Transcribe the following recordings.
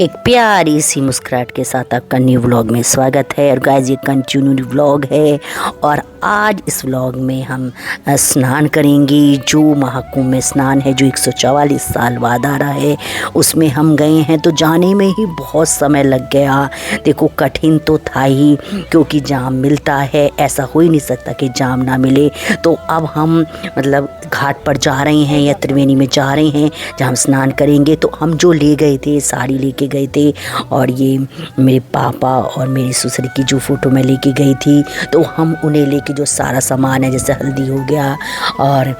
एक प्यारी सी मुस्कुराहट के साथ आपका न्यू व्लॉग में स्वागत है। और गाइस ये कंटिन्यू व्लॉग है और आज इस व्लॉग में हम स्नान करेंगे। जो महाकुंभ में स्नान है जो 144 साल बाद आ रहा है, उसमें हम गए हैं तो जाने में ही बहुत समय लग गया। देखो कठिन तो था ही, क्योंकि जाम मिलता है, ऐसा हो ही नहीं सकता कि जाम ना मिले। तो अब हम मतलब घाट पर जा रहे हैं या त्रिवेणी में जा रहे हैं जहाँ हम स्नान करेंगे। तो हम जो ले गए थे, साड़ी लेके गए थे, और ये मेरे पापा और मेरे ससुर की जो फ़ोटो मैं लेके गई थी, तो हम उन्हें लेके जो सारा सामान है, जैसे हल्दी हो गया और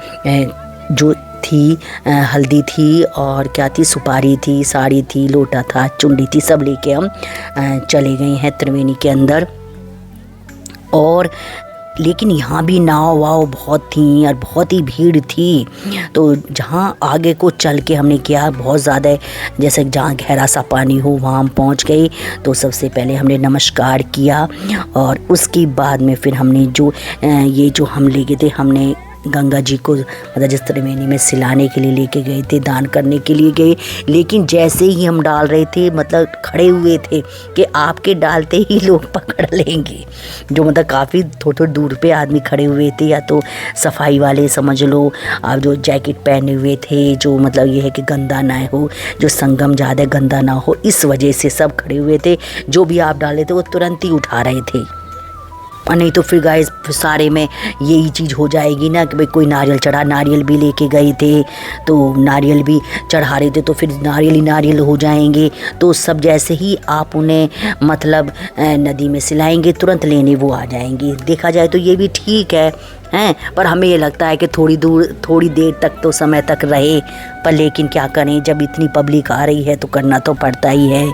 जो थी हल्दी थी और क्या थी, सुपारी थी, साड़ी थी, लोटा था, चुंडी थी, सब लेके हम चले गए हैं त्रिवेणी के अंदर। और लेकिन यहाँ भी नाव वाव बहुत थी और बहुत ही भीड़ थी। तो जहाँ आगे को चल के हमने किया बहुत ज़्यादा, जैसे जहाँ गहरा सा पानी हो वहाँ हम पहुँच गए। तो सबसे पहले हमने नमस्कार किया और उसके बाद में फिर हमने जो ये जो हम ले गए थे, हमने गंगा जी को मतलब जिस त्रिवेणी में सिलाने के लिए लेके गए थे, दान करने के लिए गए। लेकिन जैसे ही हम डाल रहे थे, मतलब खड़े हुए थे कि आपके डालते ही लोग पकड़ लेंगे। जो मतलब काफ़ी थोड़ी दूर पे आदमी खड़े हुए थे, या तो सफाई वाले समझ लो, आप जो जैकेट पहने हुए थे, जो मतलब ये है कि गंदा ना हो, जो संगम ज़्यादा गंदा ना हो, इस वजह से सब खड़े हुए थे। जो भी आप डाले थे वो तुरंत ही उठा रहे थे। और नहीं तो फिर गाइस सारे में यही चीज़ हो जाएगी ना कि भाई कोई नारियल चढ़ा, नारियल भी लेके गए थे तो नारियल भी चढ़ा रहे थे, तो फिर नारियल ही नारियल हो जाएंगे। तो सब जैसे ही आप उन्हें मतलब नदी में सिलाएंगे, तुरंत लेने वो आ जाएंगे। देखा जाए तो ये भी ठीक है पर हमें ये लगता है कि थोड़ी देर तक तो समय तक रहे। पर लेकिन क्या करें, जब इतनी पब्लिक आ रही है तो करना तो पड़ता ही है,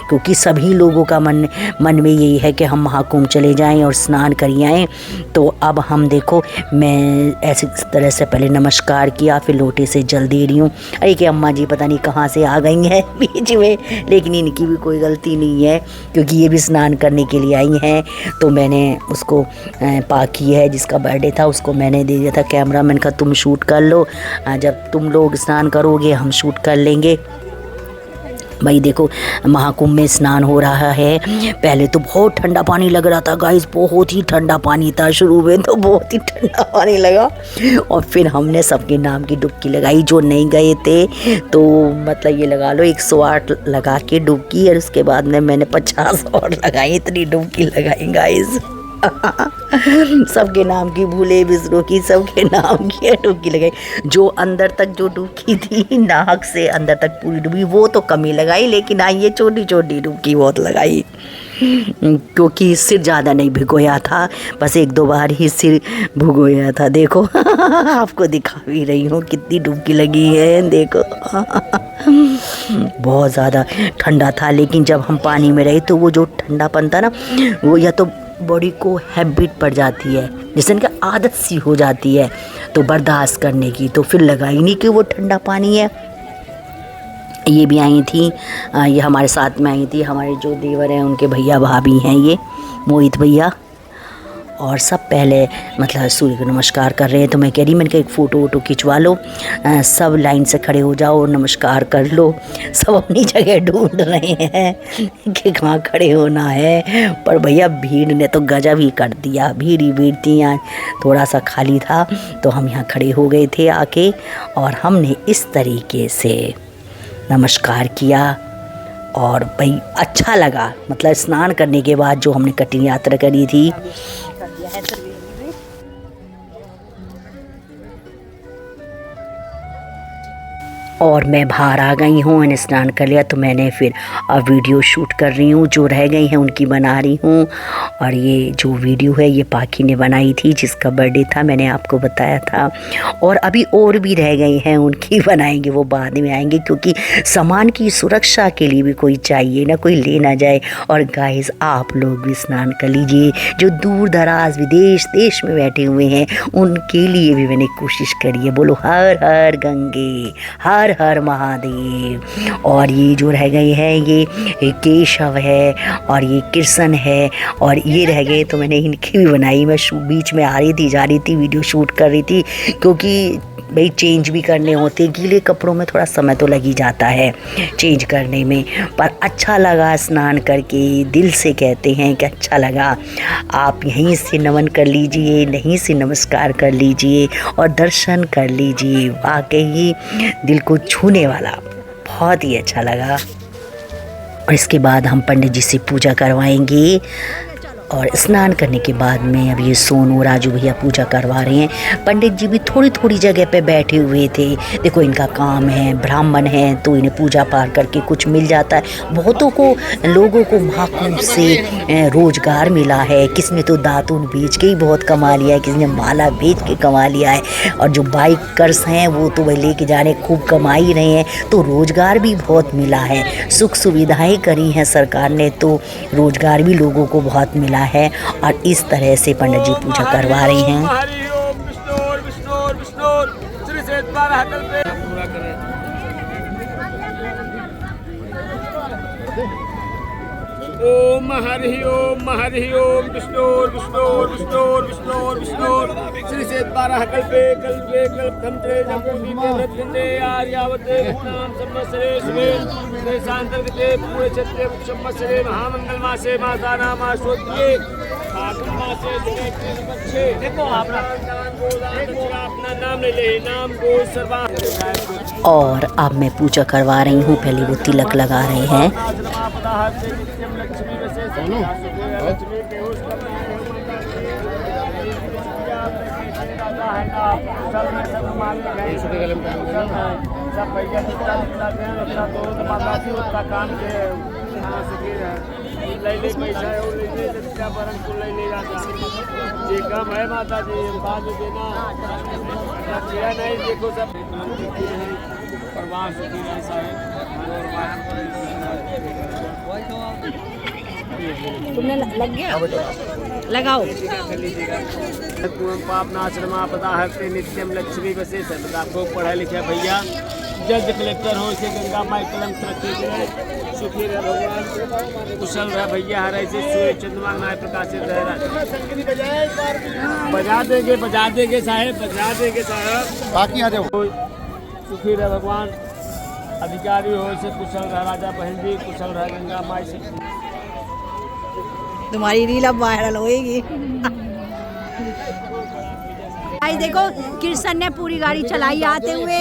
क्योंकि सभी लोगों का मन में यही है कि हम महाकुंभ चले जाएं और स्नान करिए आएँ। तो अब हम देखो, मैं ऐसे तरह से पहले नमस्कार किया, फिर लोटे से जल दे रही हूँ। अरे कि अम्मा जी पता नहीं कहाँ से आ गई हैं बीच में, लेकिन इनकी भी कोई गलती नहीं है, क्योंकि ये भी स्नान करने के लिए आई हैं। तो मैंने उसको पाकी है जिसका बर्थडे था, उसको मैंने दे दिया था कैमरामैन का, तुम शूट कर लो, जब तुम लोग स्नान करोगे हम शूट कर लेंगे। भाई देखो महाकुंभ में स्नान हो रहा है। पहले तो बहुत ठंडा पानी लग रहा था गाइस, बहुत ही ठंडा पानी था। शुरू में तो बहुत ही ठंडा पानी लगा और फिर हमने सबके नाम की डुबकी लगाई। जो नहीं गए थे तो मतलब ये लगा लो 108 लगा के डुबकी, और उसके बाद में मैंने 50 और लगाई। इतनी डुबकी लगाई गाइस सबके नाम की, भूले बिसरों की, सबके नाम की डुबकी लगाई। जो अंदर तक जो डुबकी थी, नाक से अंदर तक पूरी डुबकी, वो तो कम ही लगाई, लेकिन ये छोटी छोटी डुबकी बहुत लगाई, क्योंकि सिर ज़्यादा नहीं भिगोया था, बस 1-2 बार ही सिर भिगोया था। देखो आपको दिखा भी रही हूँ कितनी डुबकी लगी है, देखो बहुत ज़्यादा ठंडा था। लेकिन जब हम पानी में रहे तो वो जो ठंडापन था ना, वो या तो बॉडी को हैबिट पड़ जाती है, जैसे इनका आदत सी हो जाती है तो बर्दाश्त करने की, तो फिर लगा ही नहीं कि वो ठंडा पानी है। ये भी आई थी, ये हमारे साथ में आई थी, हमारे जो देवर हैं उनके भैया भाभी हैं, ये मोहित भैया, और सब पहले मतलब सूर्य को नमस्कार कर रहे हैं। तो मैं कह रही, मैंने कहा एक फ़ोटो वोटो खिंचवा लो, सब लाइन से खड़े हो जाओ और नमस्कार कर लो। सब अपनी जगह ढूंढ रहे हैं कि कहाँ खड़े होना है, पर भैया भीड़ ने तो गजब ही कर दिया। भीड़ ही भीड़ थी, यहाँ थोड़ा सा खाली था तो हम यहाँ खड़े हो गए थे आके, और हमने इस तरीके से नमस्कार किया। और भाई अच्छा लगा, मतलब स्नान करने के बाद जो हमने कठिन यात्रा करी थी। और मैं बाहर आ गई हूँ, मैंने स्नान कर लिया, तो मैंने फिर अब वीडियो शूट कर रही हूँ, जो रह गई हैं उनकी बना रही हूँ। और ये जो वीडियो है ये पाखी ने बनाई थी, जिसका बर्थडे था, मैंने आपको बताया था। और अभी और भी रह गई हैं, उनकी बनाएंगे, वो बाद में आएंगे, क्योंकि सामान की सुरक्षा के लिए भी कोई चाहिए ना, कोई ले ना जाए। और गाइस आप लोग भी स्नान कर लीजिए, जो दूर दराज विदेश देश में बैठे हुए हैं उनके लिए भी मैंने कोशिश करी है। बोलो हर हर गंगे, हर हर महादेव। और ये जो रह गए हैं ये केशव है और ये कृष्ण है, और ये रह गए तो मैंने इनकी भी बनाई। मैं बीच में आ रही थी, जा रही थी, वीडियो शूट कर रही थी, क्योंकि भाई चेंज भी करने होते, गीले कपड़ों में थोड़ा समय तो लग ही जाता है चेंज करने में, पर अच्छा लगा स्नान करके, दिल से कहते हैं कि अच्छा लगा। आप यहीं से नमन कर लीजिए, यहीं से नमस्कार कर लीजिए और दर्शन कर लीजिए, वाकई दिल को छूने वाला, बहुत ही अच्छा लगा। और इसके बाद हम पंडित जी से पूजा करवाएंगे और स्नान करने के बाद में अब ये सोनू राजू भैया पूजा करवा रहे हैं। पंडित जी भी थोड़ी थोड़ी जगह पे बैठे हुए थे, देखो इनका काम है, ब्राह्मण है तो इन्हें पूजा पाठ करके कुछ मिल जाता है। बहुतों को, लोगों को महाकुंभ से रोजगार मिला है, किसने तो दातून बेच के ही बहुत कमा लिया है, किसी ने माला बेच के कमा लिया है, और जो बाइकर्स हैं वो तो वह लेके जाने खूब कमा ही रहे हैं, तो रोजगार भी बहुत मिला है। सुख सुविधाएँ करी हैं सरकार ने, तो रोजगार भी लोगों को बहुत मिला है। और इस तरह से पंडित जी पूजा करवा रहे हैं। ओम हरि ओम विष्णु विष्णु विष्णु विष्णु विष्णु श्री से 12 कल्पे कल्पे कल्पन्ते जम्बुदीपे वृद्धन्ते आर्यावते नाम संवत्सरे शुभे देशांतर्गते पूरे क्षेत्रे संवत्सरे महामंगल मासे मासानां मासोत्ये फागुन मासे जुले देखो अपना नाम ले ले, नाम गो सर्वा। और अब मैं पूजा करवा रही हूँ, पहले वो तिलक लगा रहे हैं। कम है माता जी, बाद में देना नहीं, देखो सब प्रवास ऐसा है। तुमने लग गया, लगाओ। पापनाश्रम आपदा है नित्यम लक्ष्मी बसे सर्वदा। खूब पढ़ा लिखा भैया, जज कलेक्टर हो से गंगा माई कलम तरक्की करे, सुखी रहे भगवान, कुशल रहे भैया, हर ऐसे सूर्य चंद्रमा नाय प्रकाशित रहे। बजा देंगे साहेब, बजा देंगे साहब, बाकी आ जाओ। सुखी रहे भगवान, अधिकारी हो से कुशल रहे राजा बहन जी, कुशल रहे गंगा माई से। तुम्हारी रील अब वायरल होएगी। भाई देखो कृष्ण ने पूरी गाड़ी चलाई आते हुए,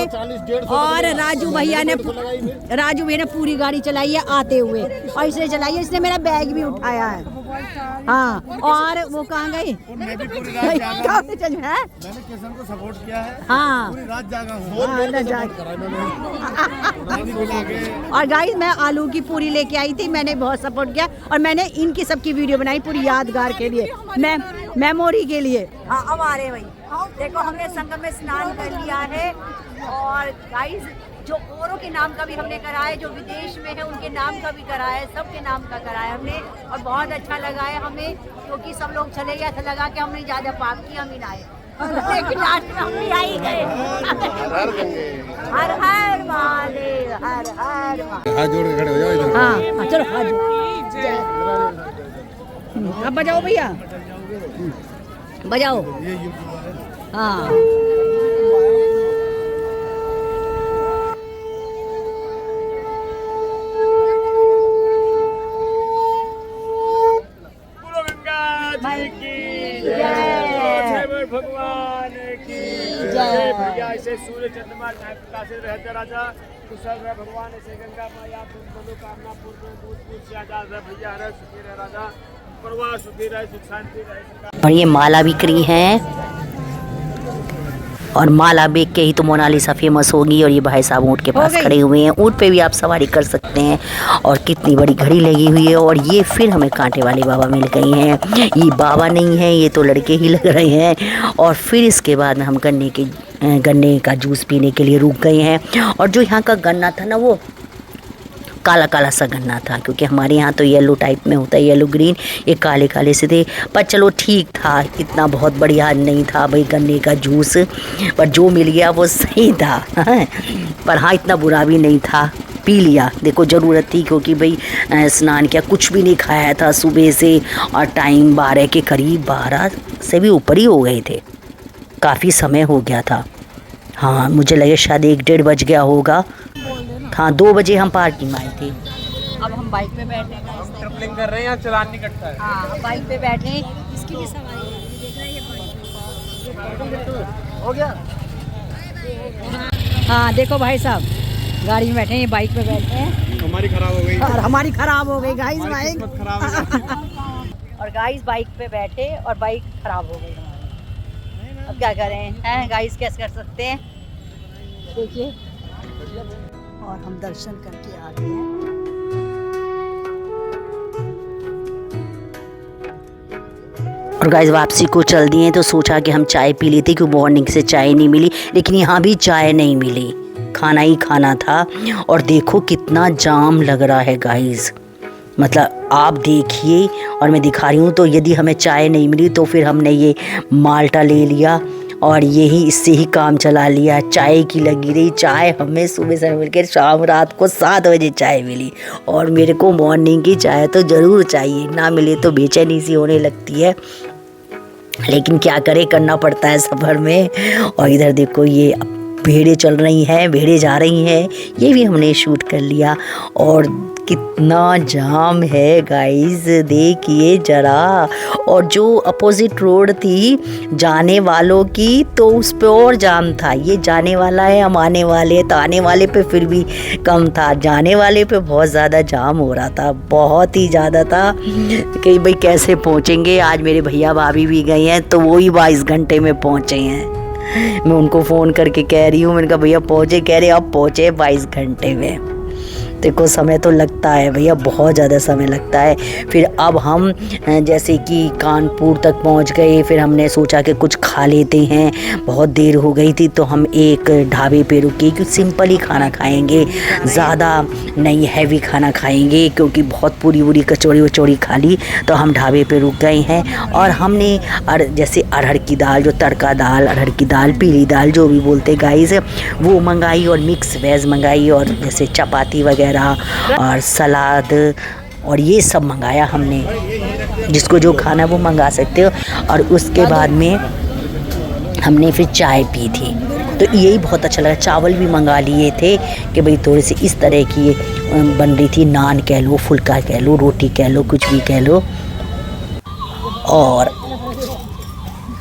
और राजू भैया ने पूरी गाड़ी चलाई है आते हुए, और इसने चलाई है, इसने मेरा बैग भी उठाया है। हाँ, और वो कहाँ गई? मैं भी पूरी रात जागा हूं। मैंने किशन को सपोर्ट किया है। हाँ, पूरी रात जागा हूँ। और गाइस मैं आलू की पूरी लेके आई थी, मैंने बहुत सपोर्ट किया, और मैंने इनकी सबकी वीडियो बनाई पूरी यादगार के लिए, मेमोरी के लिए। हाँ, अब आ रहे भाई, देखो हमने संगम में स्नान कर लिया है, और गाइस जो औरों के नाम का भी हमने करा है, जो विदेश में है उनके नाम का भी करा है, सबके नाम का करा है हमने, और बहुत अच्छा लगा है हमें, क्योंकि सब लोग चले गए, ऐसा लगा कि हमने ज़्यादा पाप किया, हम ही ना आए, लेकिन लास्ट में हम भी आ ही गए। हर हर महादेव, हर हर महादेव। हाथ जोड़ के खड़े हो जाओ इधर। हाँ चलो हाथ अब बजाओ भैया, बजाओ। हाँ भगवान की जय। भैया ऐसे सूर्य चंद्रमा प्रकाशित रहते राजा, कुशल रहे भगवान, ऐसे गंगा माया मनोकामना पूर्ण से आजाद रहे भैया, रहे सुखी रहे राजा, परिवार सुखी रहे, सुख शांति रहे। और ये माला बिक्री है, और माला बेच के ही तो मोनालिसा फेमस होगी। और ये भाई साहब ऊँट के पास खड़े हुए हैं, ऊँट पे भी आप सवारी कर सकते हैं। और कितनी बड़ी घड़ी लगी हुई है। और ये फिर हमें कांटे वाले बाबा मिल गए हैं, ये बाबा नहीं है, ये तो लड़के ही लग रहे हैं। और फिर इसके बाद हम गन्ने का जूस पीने के लिए रुक गए हैं। और जो यहाँ का गन्ना था ना, वो काला काला सा गन्ना था, क्योंकि हमारे यहाँ तो येलो टाइप में होता है, येलो ग्रीन, ये काले काले से थे। पर चलो ठीक था, इतना बहुत बढ़िया नहीं था भाई गन्ने का जूस, पर जो मिल गया वो सही था। पर हाँ, इतना बुरा भी नहीं था, पी लिया। देखो ज़रूरत थी, क्योंकि भाई स्नान किया, कुछ भी नहीं खाया था सुबह से, और टाइम 12 के करीब, 12 से भी ऊपर ही हो गए थे, काफ़ी समय हो गया था। हाँ मुझे लगे शायद 1-1:30 बज गया होगा। हाँ 2 बजे हम पार्किंग में आए थे। अब हम बाइक पे बैठे हैं, ट्रिपलिंग कर रहे हैं, यहाँ चलान नहीं कटता है। हाँ बाइक पे बैठे हैं, इसकी भी सवारी हो गया। हाँ देखो भाई साहब गाड़ी में बैठे हैं, बाइक पे बैठे हैं, हमारी खराब हो गई और हमारी खराब हो गई गाइस बाइक। किस्मत खराब हो गई। और गाइस बाइक पे बैठे और बाइक खराब हो गई हमारी। अब क्या करें हैं गाइस, कैसे कर सकते हैं। देखिए और हम दर्शन करके आ गए हैं। और गाइस वापसी को चल दिए तो सोचा कि हम चाय पी लेते क्योंकि मॉर्निंग से चाय नहीं मिली, लेकिन यहाँ भी चाय नहीं मिली, खाना ही खाना था। और देखो कितना जाम लग रहा है गाइस, मतलब आप देखिए और मैं दिखा रही हूँ। तो यदि हमें चाय नहीं मिली तो फिर हमने ये माल्टा ले लिया और यही इससे ही काम चला लिया। चाय की लगी रही, चाय हमें सुबह से मिलकर शाम रात को 7 बजे चाय मिली। और मेरे को मॉर्निंग की चाय तो ज़रूर चाहिए, ना मिले तो बेचैनी सी होने लगती है, लेकिन क्या करे, करना पड़ता है सफ़र में। और इधर देखो ये भेड़ें चल रही हैं, भेड़ें जा रही हैं, ये भी हमने शूट कर लिया। और कितना जाम है गाइस देखिए ज़रा। और जो अपोजिट रोड थी जाने वालों की तो उस पे और जाम था। ये जाने वाला है, हम आने वाले हैं, तो आने वाले पे फिर भी कम था, जाने वाले पे बहुत ज़्यादा जाम हो रहा था, बहुत ही ज़्यादा था कि भाई कैसे पहुँचेंगे। आज मेरे भैया भाभी भी गए हैं तो वो ही 22 घंटे में पहुँचे हैं। मैं उनको फ़ोन करके कह रही हूँ, मैंने कहा भैया पहुँचे, कह रहे अब पहुँचे 22 घंटे में। देखो समय तो लगता है भैया, बहुत ज़्यादा समय लगता है। फिर अब हम जैसे कि कानपुर तक पहुंच गए, फिर हमने सोचा कि कुछ खा लेते हैं, बहुत देर हो गई थी तो हम एक ढाबे पे रुके क्योंकि सिंपल ही खाना खाएंगे, ज़्यादा नहीं हैवी खाना खाएंगे क्योंकि बहुत पूरी पूरी कचौड़ी वचौड़ी खा ली। तो हम ढाबे पे रुक गए हैं और हमने जैसे अरहर की दाल, जो तड़का दाल, अरहर की दाल, पीली दाल जो भी बोलते गाइस, वो मंगाई और मिक्स वेज मंगाई और जैसे चपाती वगैरह और सलाद और ये सब मंगाया हमने, जिसको जो खाना वो मंगा सकते हो। और उसके बाद में हमने फिर चाय पी थी, तो यही बहुत अच्छा लगा। चावल भी मंगा लिए थे कि भाई थोड़ी सी इस तरह की बन रही थी, नान कह लो, फुल्का कह लो, रोटी कह लो, कुछ भी कह लो। और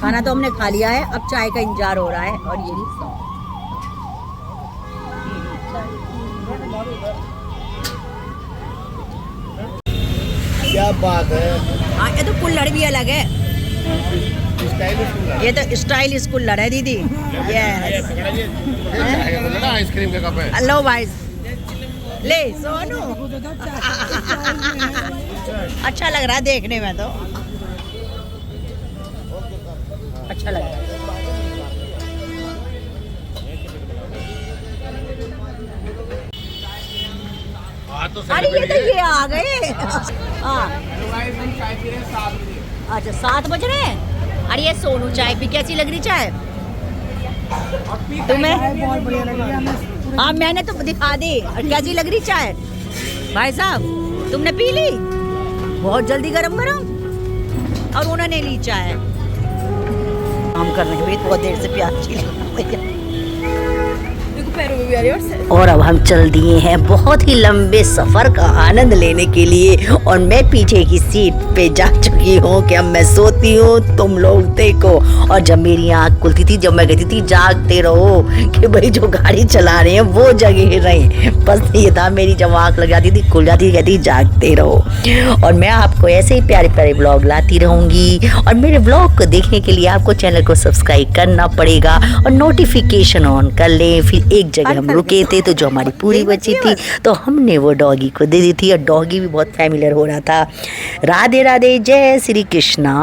खाना तो हमने खा लिया है, अब चाय का इंतजार हो रहा है। और ये क्या बात है। हाँ ये तो कुल्हड़ भी अलग है, ये तो स्टाइलिश कुल्हड़ है दीदी। आइसक्रीम का कप है। हेलो भाई ले सोनू। अच्छा लग रहा है देखने में, तो अच्छा लग रहा है। अरे ये तो ये आ गए। हाँ अच्छा 7 बज रहे हैं। अरे ये सोनू चाय पी, कैसी लग रही चाय तुम्हें? हाँ मैंने तो दिखा दी। और कैसी लग रही चाय भाई साहब, तुमने पी ली? बहुत जल्दी गरम गरम। और उन्होंने ली चाय। काम करने के बाद बहुत देर से प्याज छील। और अब हम चल दिए हैं बहुत ही लंबे सफ़र का आनंद लेने के लिए। और मैं पीछे की सीट पे जा चुकी हूँ कि अब मैं सोती हूँ, तुम लोग देखो। और जब मेरी आँख खुलती थी, जब मैं कहती थी जागते रहो कि भाई जो गाड़ी चला रहे हैं वो जगे रहे, बस ये था। मेरी जब आँख लग जाती थी, खुल जाती थी, कहती जागते रहो। और मैं आपको ऐसे ही प्यारे प्यारे ब्लॉग लाती रहूँगी। और मेरे ब्लॉग को देखने के लिए आपको चैनल को सब्सक्राइब करना पड़ेगा और नोटिफिकेशन ऑन कर लें। फिर एक जगह हम रुके थे तो जो हमारी पूरी बची थी तो हमने वो डॉगी को दे दी थी, और डॉगी भी बहुत फैमिलियर हो रहा था। राधे राधे, जय श्री कृष्णा।